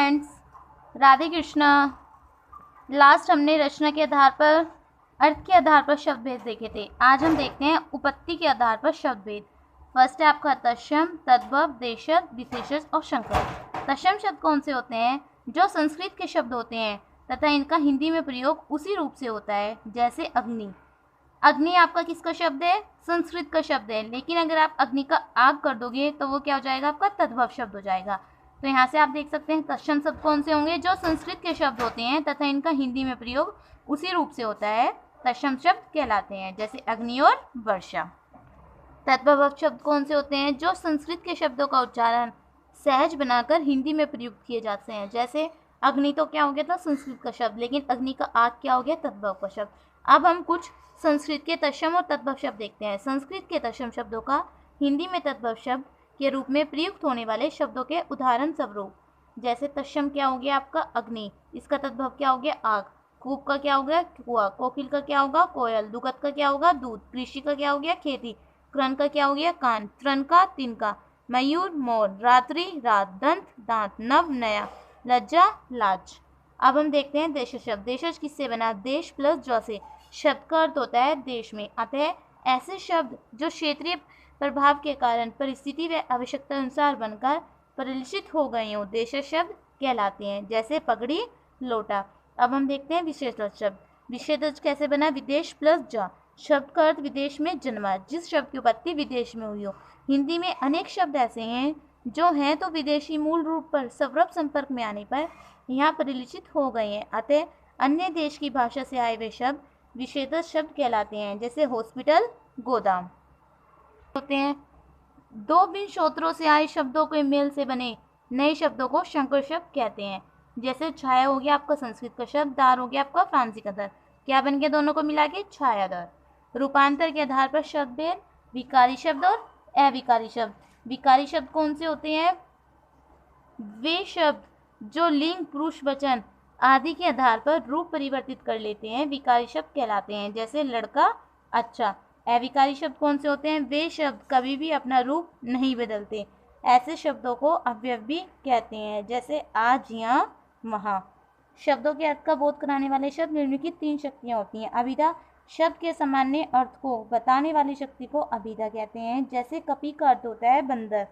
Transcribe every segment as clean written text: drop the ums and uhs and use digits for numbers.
Friends, Radhe Krishna. Last हमने रचना के आधार पर, अर्थ के आधार पर शब्द भेद देखे थे। आज हम देखते हैं उपपत्ति के आधार पर शब्द भेद। फर्स्ट है आपका तत्सम, तद्भव, देशज, विशेषज और संकर। तत्सम शब्द कौन से होते हैं? जो संस्कृत के शब्द होते हैं तथा इनका हिंदी में प्रयोग उसी रूप से होता है, जैसे अग्नि। अग्नि आपका किसका शब्द है? संस्कृत का शब्द है, लेकिन अगर आप अग्नि का आग कर दोगे तो वो क्या हो जाएगा? आपका तद्भव शब्द हो जाएगा। तो यहाँ से आप देख सकते हैं तत्सम शब्द कौन से होंगे? जो संस्कृत के शब्द होते हैं तथा इनका हिंदी में प्रयोग उसी रूप से होता है, तत्सम शब्द कहलाते हैं, जैसे अग्नि और वर्षा। तद्भव शब्द कौन से होते हैं? जो संस्कृत के शब्दों का उच्चारण सहज बनाकर हिंदी में प्रयुक्त किए जाते हैं, जैसे अग्नि तो क्या हो गया था? संस्कृत का शब्द, लेकिन अग्नि का आग क्या हो गया? तद्भव का शब्द। अब हम कुछ संस्कृत के तत्सम और तद्भव शब्द देखते हैं। संस्कृत के तत्सम शब्दों का हिंदी में तद्भव शब्द के रूप में प्रयुक्त होने वाले शब्दों के उदाहरण स्वरूप, जैसे तत्सम क्या हो गया? आपका अग्नि, इसका तद्भव क्या हो गया? आग। कूप का क्या हो गया? कुआं। कोकिल का क्या होगा? कोयल। दुगत का क्या होगा? दूध। कृषि का क्या हो गया? खेती। कृण का क्या हो गया? कान। तृण का तिनका। मयूर मोर। रात्रि रात। दंत दांत। नव नया। लज्जा लाज। अब हम देखते हैं देश शब्द। देशज किससे बना? देश प्लस ज से। शब्द का अर्थ होता है देश में, अतः ऐसे शब्द जो क्षेत्रीय प्रभाव के कारण परिस्थिति व आवश्यकता अनुसार बनकर परिलक्षित हो गए हों, देशज शब्द कहलाते हैं, जैसे पगड़ी, लोटा। अब हम देखते हैं विशेषज शब्द। विशेषज कैसे बना? विदेश प्लस ज। शब्द का अर्थ विदेश में जन्मा, जिस शब्द की उत्पत्ति विदेश में हुई हो। हिंदी में अनेक शब्द ऐसे हैं जो हैं तो विदेशी मूल रूप पर सवर्ब संपर्क में आने पर यहाँ परिलक्षित हो गए हैं, अतः अन्य देश की भाषा से आए हुए शब्द विशेषज शब्द कहलाते हैं, जैसे हॉस्पिटल, गोदाम होते हैं। दो भिन्न स्रोतों से आए शब्दों के मेल से बने नए शब्दों को संकर शब्द कहते हैं, जैसे छाया हो गया आपका संस्कृत का शब्द, दार हो गया आपका फारसी का दर। क्या बन गया दोनों को मिला के? छायादार। रूपांतर के आधार पर शब्द भेद, विकारी शब्द और अविकारी शब्द। विकारी शब्द कौन से होते हैं? वे शब्द जो लिंग, पुरुष, वचन आदि के आधार पर रूप परिवर्तित कर लेते हैं, विकारी शब्द कहलाते हैं, जैसे लड़का, अच्छा। अविकारी शब्द कौन से होते हैं? वे शब्द कभी भी अपना रूप नहीं बदलते, ऐसे शब्दों को अव्यय भी कहते हैं, जैसे आज, यहाँ, वहाँ। शब्दों के अर्थ का बोध कराने वाले शब्द निम्नलिखित तीन शक्तियाँ होती हैं। अभिधा शब्द के सामान्य अर्थ को बताने वाली शक्ति को अभिधा कहते हैं, जैसे कपि का अर्थ होता है बंदर।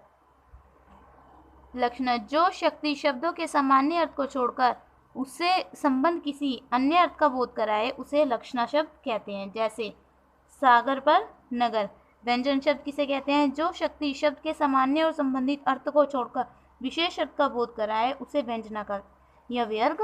लक्षण, जो शक्ति शब्दों के सामान्य अर्थ को छोड़कर उससे संबंध किसी अन्य अर्थ का बोध कराए, उसे लक्षणा शब्द कहते हैं, जैसे सागर पर नगर। व्यंजन शब्द किसे कहते हैं? जो शक्ति शब्द के सामान्य और संबंधित अर्थ को छोड़कर विशेष अर्थ का बोध कराए, उसे व्यंजना कर। यह व्यर्ग